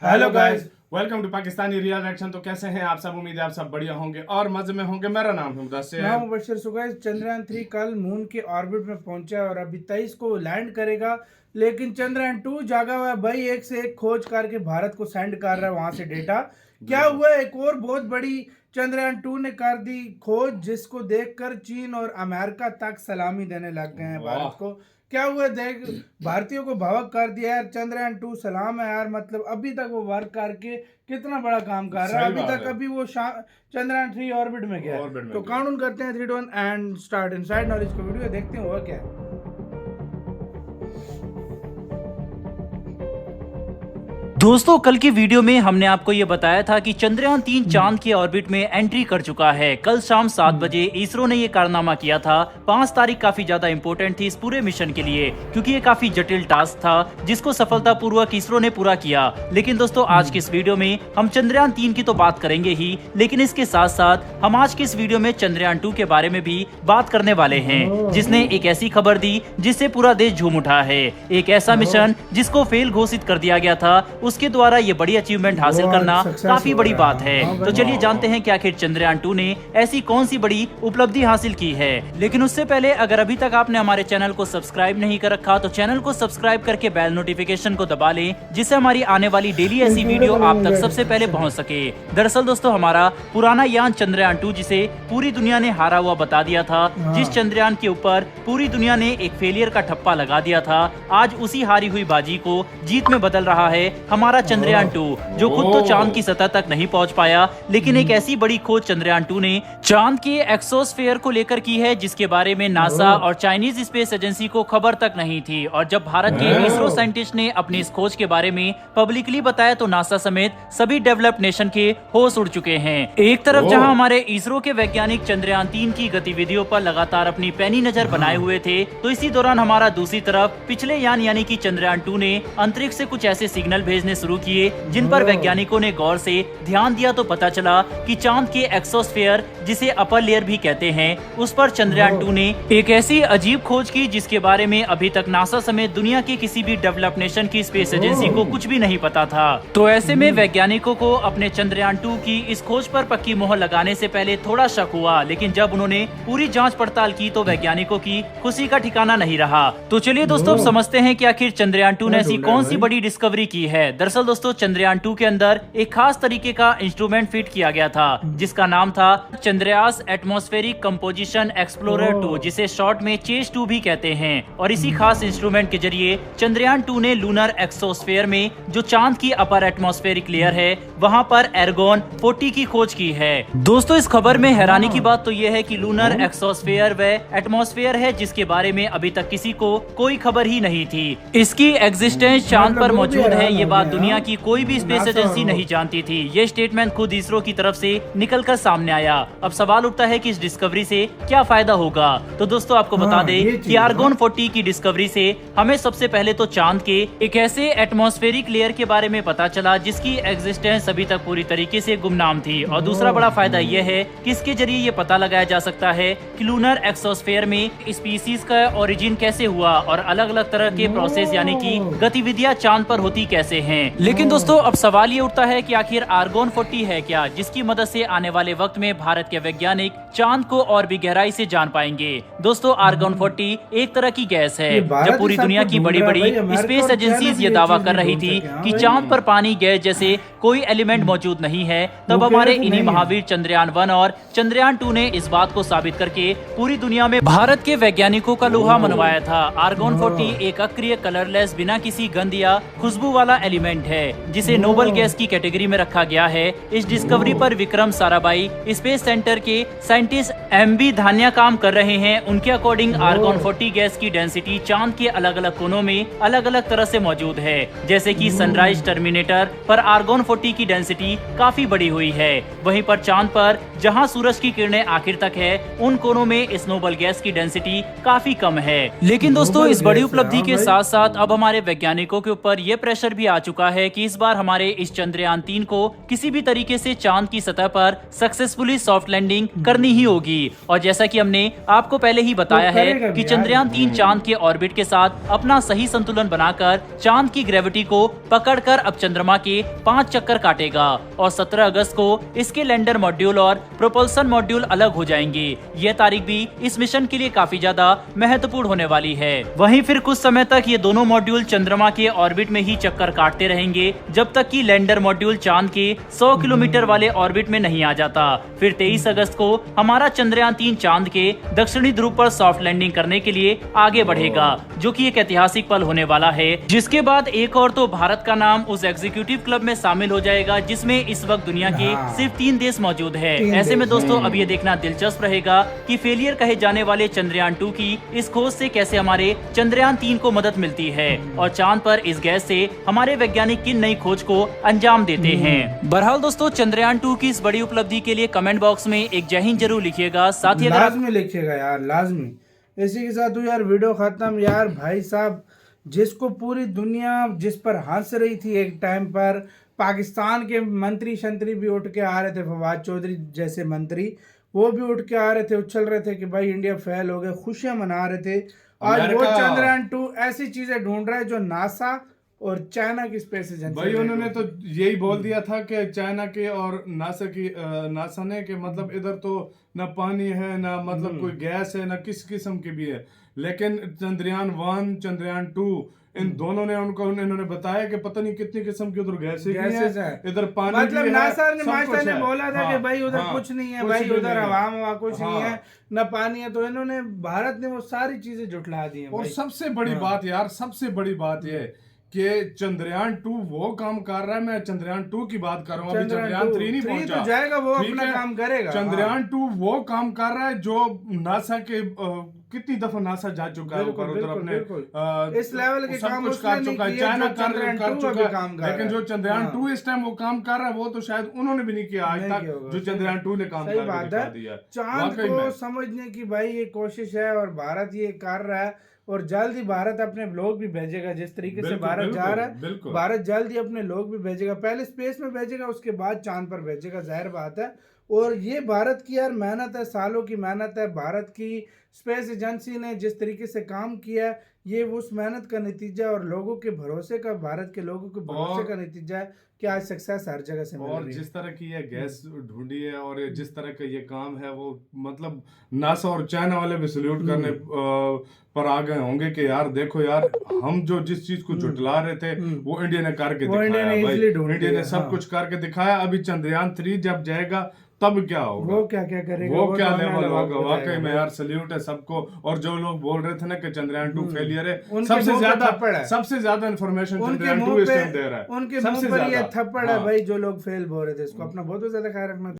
Hello guys, welcome to Pakistani real reaction. तो कैसे हैं आप सब? उम्मीद है आप सब बढ़िया होंगे और मजे में होंगे। मेरा नाम है मुदस्सिर। नाम मुबशिर। सो गाइस, चंद्रयान 3 कल मून के ऑर्बिट में पहुंचा है और अभी 23 को लैंड करेगा। लेकिन चंद्रयान 2 जागा हुआ है भाई, एक से एक खोज करके भारत को सेंड कर रहा है वहां से डेटा। क्या हुआ? एक और बहुत बड़ी चंद्रयान 2 ने कर दी खोज, जिसको देखकर चीन और अमेरिका तक सलामी देने लग गए हैं भारत को। क्या हुआ? देख, भारतीयों को भावुक कर दिया यार। चंद्रयान 2 सलाम है यार, मतलब अभी तक वो वर्क करके कितना बड़ा काम कर रहा है। अभी तक अभी वो चंद्रयान 3 ऑर्बिट में गया। तो काउंट करते हैं 3 2 1 एंड स्टार्ट। इनसाइड नॉलेज को वीडियो देखते हैं हुआ क्या है। दोस्तों, कल की वीडियो में हमने आपको ये बताया था कि चंद्रयान 3 चांद के ऑर्बिट में एंट्री कर चुका है। कल शाम 7 बजे इसरो ने ये कारनामा किया था। 5 तारीख काफी ज्यादा इंपॉर्टेंट थी इस पूरे मिशन के लिए, क्योंकि ये काफी जटिल टास्क था जिसको सफलतापूर्वक इसरो ने पूरा किया। लेकिन दोस्तों, आज की इस वीडियो में हम चंद्रयान 3 की तो बात करेंगे ही, लेकिन इसके साथ साथ हम आज की इस वीडियो में चंद्रयान 2 के बारे में भी बात करने वाले हैं, जिसने एक ऐसी खबर दी जिससे पूरा देश झूम उठा है। एक ऐसा मिशन जिसको फेल घोषित कर दिया गया था, उसके द्वारा ये बड़ी अचीवमेंट हासिल करना काफी बड़ी बात है। तो चलिए जानते हैं कि आखिर चंद्रयान 2 ने ऐसी कौन सी बड़ी उपलब्धि हासिल की है। लेकिन उससे पहले अगर अभी तक आपने हमारे चैनल को सब्सक्राइब नहीं कर रखा तो चैनल को सब्सक्राइब करके बेल नोटिफिकेशन को दबा लें, जिससे हमारी आने वाली डेली ऐसी वीडियो आप तक सबसे पहले पहुंच सके। दरअसल दोस्तों, हमारा पुराना यान चंद्रयान 2, जिसे पूरी दुनिया ने हारा हुआ बता दिया था, जिस चंद्रयान के ऊपर पूरी दुनिया ने एक फेलियर का ठप्पा लगा दिया था, आज उसी हारी हुई बाजी को जीत में बदल रहा है हमारा चंद्रयान 2, जो खुद तो चांद की सतह तक नहीं पहुंच पाया, लेकिन एक ऐसी बड़ी खोज चंद्रयान 2 ने चांद के एक्सोस्फीयर को लेकर की है, जिसके बारे में नासा और चाइनीज स्पेस एजेंसी को खबर तक नहीं थी। और जब भारत के इसरो साइंटिस्ट ने अपनी इस खोज के बारे में पब्लिकली बताया तो नासा समेत सभी डेवलप्ड नेशन के होश उड़ चुके हैं। एक तरफ जहां हमारे इसरो के वैज्ञानिक चंद्रयान 3 की गतिविधियों पर लगातार अपनी पैनी नजर बनाए हुए थे, तो इसी दौरान हमारा दूसरी तरफ पिछले यान यानी कि चंद्रयान 2 ने अंतरिक्ष से कुछ ऐसे सिग्नल भेजने शुरू किए जिन पर वैज्ञानिकों ने गौर से ध्यान दिया तो पता चला कि चांद के एक्सोस्फीयर, जिसे अपर लेयर भी कहते हैं, उस पर चंद्रयान 2 ने एक ऐसी अजीब खोज की जिसके बारे में अभी तक नासा समेत दुनिया के किसी भी डेवलप्ड नेशन की स्पेस एजेंसी को कुछ भी नहीं पता था। तो ऐसे में वैज्ञानिकों को अपने चंद्रयान 2 की इस खोज पर पक्की मोहर लगाने से पहले थोड़ा शक हुआ, लेकिन जब उन्होंने पूरी जांच पड़ताल की तो वैज्ञानिकों की खुशी का ठिकाना नहीं रहा। तो चलिए दोस्तों, अब समझते हैं कि आखिर चंद्रयान 2 ने ऐसी कौन सी बड़ी डिस्कवरी की है। दरअसल दोस्तों, चंद्रयान 2 के अंदर एक खास तरीके का इंस्ट्रूमेंट फिट किया गया था, जिसका नाम था चंद्रयास एटमॉस्फेरिक कंपोजिशन एक्सप्लोरर 2, जिसे शॉर्ट में चेस 2 भी कहते हैं। और इसी खास इंस्ट्रूमेंट के जरिए चंद्रयान 2 ने लूनर एक्सोस्फीयर में, जो चांद की अपर एटमॉस्फेरिक लेयर है, वहां पर एर्गोन 40 की खोज की है। दोस्तों, इस खबर में हैरानी की बात तो यह है कि लूनर एक्सोस्फीयर व एटमॉस्फेयर है जिसके बारे में अभी तक किसी को कोई खबर ही नहीं थी। इसकी एग्जिस्टेंस चांद पर मौजूद है, ये बात दुनिया की कोई भी स्पेस एजेंसी नहीं जानती थी। ये स्टेटमेंट खुद इसरो की तरफ से निकलकर सामने आया। अब सवाल उठता है कि इस डिस्कवरी से क्या फायदा होगा। तो दोस्तों, आपको बता दें कि आर्गोन 40 की डिस्कवरी से हमें सबसे पहले तो चांद के एक ऐसे एटमॉस्फेरिक लेयर के बारे में पता चला जिसकी एग्जिस्टेंस अभी तक पूरी तरीके से गुमनाम थी। और दूसरा बड़ा फायदा यह है कि इसके जरिए ये पता लगाया जा सकता है कि लूनर एक्सोस्फीयर में स्पीसीज का ओरिजिन कैसे हुआ और अलग अलग तरह के प्रोसेस यानी कि गतिविधियां चांद पर होती कैसे हैं। लेकिन दोस्तों, अब सवाल ये उठता है कि आखिर आर्गोन 40 है क्या, जिसकी मदद से आने वाले वक्त में भारत के वैज्ञानिक चांद को और भी गहराई से जान पाएंगे। दोस्तों, आर्गोन 40 एक तरह की गैस है। जब पूरी दुनिया की बड़ी बड़ी स्पेस एजेंसीज ये दावा कर रही थी कि चांद पर पानी, गैस जैसे कोई एलिमेंट मौजूद नहीं है, तब हमारे इन्हीं महावीर चंद्रयान 1 और चंद्रयान 2 ने इस बात को साबित करके पूरी दुनिया में भारत के वैज्ञानिकों का लोहा मनवाया था। आर्गोन 40 एक अक्रिय, कलरलेस, बिना किसी गंध या खुशबू वाला एलिमेंट है, जिसे नोबल गैस की कैटेगरी में रखा गया है। इस डिस्कवरी पर विक्रम साराभाई स्पेस सेंटर के साइंटिस्ट MB धान्या काम कर रहे हैं। उनके अकॉर्डिंग आर्गोन 40 गैस की डेंसिटी चांद के अलग अलग कोनों में अलग अलग तरह से मौजूद है। जैसे कि सनराइज टर्मिनेटर पर आर्गोन 40 की डेंसिटी काफी बड़ी हुई है, वहीं पर चांद पर जहां सूरज की किरणें आखिर तक है, उन कोनों में इस नोबल गैस की डेंसिटी काफी कम है। लेकिन दोस्तों, इस बड़ी उपलब्धि के साथ साथ अब हमारे वैज्ञानिकों के ऊपर यह प्रेशर भी आ चुका चुका है कि इस बार हमारे इस चंद्रयान 3 को किसी भी तरीके से चांद की सतह पर सक्सेसफुली सॉफ्ट लैंडिंग करनी ही होगी। और जैसा कि हमने आपको पहले ही बताया है कि चंद्रयान 3 चांद के ऑर्बिट के साथ अपना सही संतुलन बनाकर चांद की ग्रेविटी को पकड़कर अब चंद्रमा के 5 चक्कर काटेगा और 17 अगस्त को इसके लैंडर मॉड्यूल और प्रोपल्सन मॉड्यूल अलग हो जाएंगे। यह तारीख भी इस मिशन के लिए काफी ज्यादा महत्वपूर्ण होने वाली है। वहीं फिर कुछ समय तक ये दोनों मॉड्यूल चंद्रमा के ऑर्बिट में ही चक्कर काटते रहेंगे जब तक कि लैंडर मॉड्यूल चांद के 100 किलोमीटर वाले ऑर्बिट में नहीं आ जाता। फिर 23 अगस्त को हमारा चंद्रयान 3 चांद के दक्षिणी ध्रुव पर सॉफ्ट लैंडिंग करने के लिए आगे बढ़ेगा, जो कि एक ऐतिहासिक पल होने वाला है। जिसके बाद एक और तो भारत का नाम उस एग्जीक्यूटिव क्लब में शामिल हो जाएगा जिसमें इस वक्त दुनिया के सिर्फ 3 देश मौजूद है। ऐसे में दोस्तों अब ये देखना दिलचस्प रहेगा कि फेलियर कहे जाने वाले चंद्रयान 2 की इस खोज से कैसे हमारे चंद्रयान 3 को मदद मिलती है और चांद पर इस गैस से हमारे वैज्ञानिक किन नई खोज को अंजाम देते हैं। बहरहाल दोस्तों, चंद्रयान 2 की इस बड़ी उपलब्धि के लिए कमेंट बॉक्स में एक जय हिंद जरूर लिखिएगा। साथ ही लाजमी लिखिएगा यार, लाजमी। इसी के साथ यार वीडियो खत्म। यार भाई साहब, जिसको पूरी दुनिया जिस पर हंस रही थी एक टाइम पर, पाकिस्तान के मंत्री शंत्री भी उठ के आ रहे थे, फवाद चौधरी जैसे मंत्री, वो भी उठ के आ रहे थे, उछल रहे थे कि भाई इंडिया फेल हो गया, खुशियां मना रहे थे। आज वो चंद्रयान 2 ऐसी चीजें ढूंढ रहा है जो नासा और चाइना की स्पेस एजेंसी, भाई उन्होंने तो यही बोल दिया था कि चाइना के और नासा ने कि मतलब इधर तो ना पानी है ना मतलब कोई गैस है ना किस किस्म की भी है, लेकिन चंद्रयान 1 चंद्रयान 2 इन दोनों ने इन्होंने बताया कि पता नहीं कितनी किस्म की उधर गैसें है, इधर पानी मतलब भी है, नासा ने सब ने बोला था कि भाई उधर कुछ नहीं है, भाई उधर हवा कुछ नहीं है, न पानी है। तो इन्होंने, भारत ने वो सारी चीजें जुटला दी हैं। और सबसे बड़ी बात यार, सबसे बड़ी बात ये कि चंद्रयान 2 वो काम कर रहा है। मैं चंद्रयान 2 की बात कर रहा हूँ, अभी चंद्रयान 3 नहीं पहुंचा, तो जाएगा, वो अपना काम करेगा। चंद्रयान 2 वो काम कर रहा है जो नासा के कितनी दफा नासा जा चुका है ऊपर, उधर अपने इस लेवल के काम कुछ कर चुका है, चाइना कर चुका है, लेकिन जो चंद्रयान 2 इस टाइम वो काम कर रहा है वो तो शायद उन्होंने भी नहीं किया आज तक जो चंद्रयान 2 ने काम करके दिखा दिया। चांद को समझने की भाई ये कोशिश है और भारत ये कर रहा है, और जल्द ही भारत अपने लोग भी भेजेगा। जिस तरीके से भारत जा रहा है, भारत जल्द ही अपने लोग भी भेजेगा। पहले स्पेस में भेजेगा, उसके बाद चांद पर भेजेगा, जाहिर बात है। और ये भारत की यार मेहनत है, सालों की मेहनत है। भारत की स्पेस एजेंसी ने जिस तरीके से काम किया है, ये उस मेहनत का नतीजा और लोगों के भरोसे का, भारत के लोगों के भरोसे का नतीजा है कि आज सक्सेस हर जगह से मिल रही है। और जिस तरह की ये गैस ढूंढी है और जिस तरह का ये काम है, वो मतलब नासा और चाइना वाले भी सल्यूट करने पर आ गए होंगे कि यार देखो यार, हम जो जिस चीज को जुटला रहे थे वो इंडिया ने करके दिखाया भाई, इंडिया ने सब कुछ करके दिखाया। अभी चंद्रयान 3 जब जाएगा तब क्या होगा, वो क्या क्या करेगा, वो क्या लेवल होगा। वाकई में यार सल्यूट है सबको। और जो लोग बोल रहे थे ना कि चंद्रयान 2 फेलियर है, सबसे ज्यादा इंफॉर्मेशन चंद्रयान 2 इस टाइम दे रहा है। उनके मुंह पर ये थप्पड़ है भाई, जो लोग फेल बोल रहे थे। इसको अपना बहुत ज्यादा ख्याल रखना।